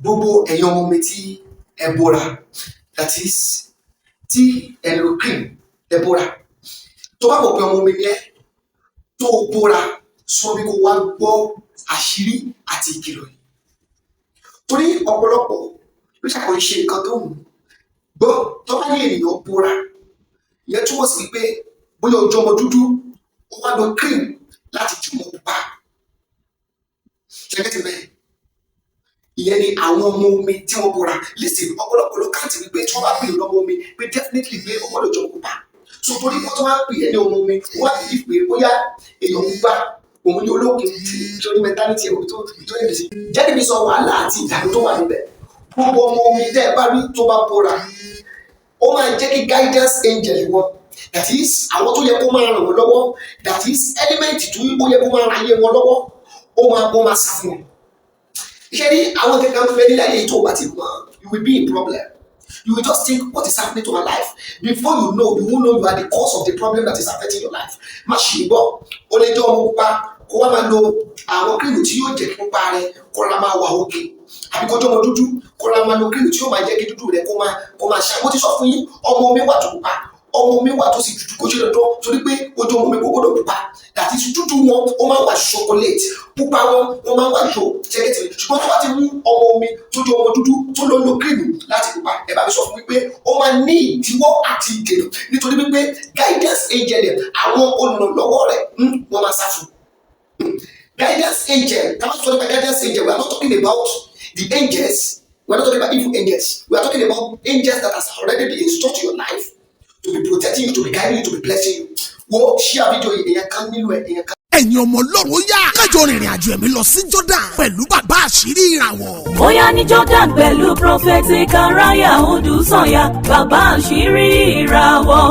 gbogbo ẹ̀yin ọmọ mi tí ẹ bóra, that is tí ẹ lo cream ẹ bóra, tó bá mọ̀ pé ọmọ mi ni ẹ́ tó bóra sọ bí kò wá gbọ́ àṣírí àti ìkìlọ̀ yìí. Torí ọ̀pọ̀lọpọ̀ ló ṣàkóso ṣe nǹkan tó wù gbọ́ tó bá ní ènìyàn bóra, ìyẹn túmọ̀ sí pé bóyá ojú ọmọ dúdú ó wá lo cream láti jùmọ̀ pupa. Ṣẹ́gẹ́tì bẹ́ẹ̀ ìyẹn ni àwọn ọmọ omi tí wọ́n bóra. Listen, ọ̀pọ̀lọpọ̀ ló káàtì wípé tí wọ́n bá pè é lọ́mọ omi pé definitely pé ó gbọ́dọ̀ jọmọ pupa. So torí wọ́n tó wá pè é ní ọmọ omi wọ́n á bìí pé bóyá èèyàn pupa òun ní olókun tí ìjọba mentality ẹ̀wọ̀n tó yẹ sí. Jẹ́ kí mi sọ wàhálà àti ìdààmú tó wà níbẹ̀. Gbogbo ọmọ omi tẹ́ ẹ bá rí tó bá bóra, ó máa jẹ́ kí guidance angel wọn, that is àwọn tó yẹ kó máa ràn wọ́n lọ́wọ́, that is element tó yẹ kó máa ràn ayé wọn lọ́wọ́, ó máa sá fún wọn. Iṣẹ́ ní àwọn kankan tó fẹ́ nílẹ̀ ayé tó bá ti mọ̀, you will be in problem. You will just think what is happening to my life. Before you know, you won't know you are the cause of the problem that is affecting your life. Má ṣe gbọ́, ó lè jẹ́ ọmọ pupa kó wá máa lo àwọn kírìmù tí yóò jẹ́ kí pupa rẹ̀ kó ra máa wà òkè. Àbí kó jẹ́ ọmọ dúdú kó ra máa lo kírìmù tí yóò máa jẹ́ kí dúdú rẹ̀ kó máa ṣá. Mo ti sọ fún yín, ọmọ omi wà tó pupa, ọmọ omi wà tó sì dúdú kó ṣe dandan torí pé ojú ọmọ omi kò gbọdọ̀ pupa. That is dúdú wọn ó máa wà chocolate, pupa wọn máa wà jò ṣẹ́gẹ́tì. Ṣùgbọ́n tó bá ti mú ọmọ omi tó jẹ́ ọmọ dúdú tó lọ lo kírìmù láti pupa, ẹ bá mi sọ fún mi pé ó máa ní ìdíwọ́ àti ìdènà nítorí wípé guidance angel àwọn olùrànlọ́wọ́ rẹ̀ wọ́n máa sá fún. Guidance angel, ká má sọ nípa guidance angel, we are not talking about the angels, we are not talking about evil angels, we are talking about angels that has already been installed to your life to be protecting you, to be guiding you, to be blessing you. Wo share video yìí èèyàn kan nínú èèyàn kan. Ẹ̀yin ọmọ Ọlọ́run yá kájọ rìnrìn àjò ẹ̀mí lọ sí Jordan pẹ̀lú bàbá àṣírí ìràwọ̀. Bóyá ní Jordan pẹ̀lú Prophet Karaya Odùsànyà bàbá àṣírí ìràwọ̀.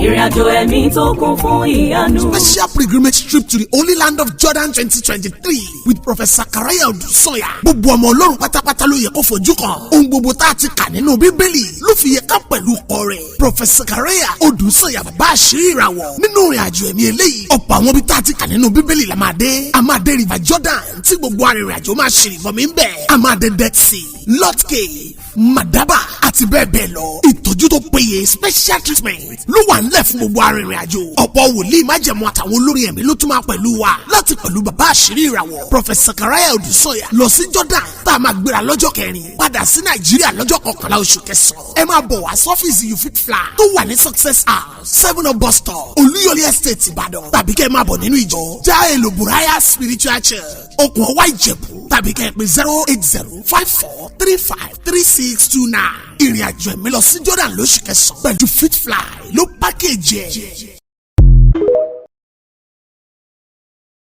Ìrìnàjò ẹ̀mí tó kún fún ìyanu. Special pilgrimage trip to the Holy Land of Jordan 2023 with Professor Karaya Odùsànyà. Gbogbo ọmọ Ọlọ́run pátápátá ló yẹ kó fojú kan. Ohun gbogbo tá a ti kà nínú Bíbélì ló fi yẹ ká pẹ̀lú ọkọ rẹ̀. Professor Karaya Odùsànyà bàbá àṣírí ìràwọ̀. Nínú ìrìnàjò ẹ̀mí eléyìí, ọ̀pọ̀ àwọn ibi tá a ti kà nínú Bíbélì la máa dé. A máa dé River Jordan tí gbogbo arìnrìnàjò máa ṣe ìbọnmi ń bẹ̀. A máa dé Dead Sea, Lot Cave, Madaba àti bẹ́ẹ̀ bẹ́ẹ̀ lọ. Ìtọ́jú tó péye special treatment ló wà nílẹ̀ fún gbogbo arìnrìn-àjò. Ọ̀pọ̀ wòlíì májẹ̀mú àtàwọn olórin ẹ̀mí ló tún máa pẹ̀lú wa láti pẹ̀lú bàbá àṣírí ìràwọ̀ Professor Karaya Odùsànyà lọ sí Jordan tá a máa gbéra lọ́jọ́ 4 padà sí Nàìjíríà lọ́jọ́ 11 oṣù kẹsàn-án. Ẹ máa bọ̀ wá sọ́fíìsì You Fit Fly tó wà ní Success House 7 bus stop Olúyọ̀lé Estate Ìbàdàn, tàbí kẹ́ ẹ máa bọ̀ nínú ìjọ Jáèlò Buraya Spiritual Church Okùn Ọwá Ìjẹ̀bú, tàbí kẹ́ ẹ pè 08054353629. Ìrìn àjò ẹ̀mí lọ sí Jordan lóṣù kẹsàn-án pẹ̀lú Fit Fly ló pákéjì ẹ̀.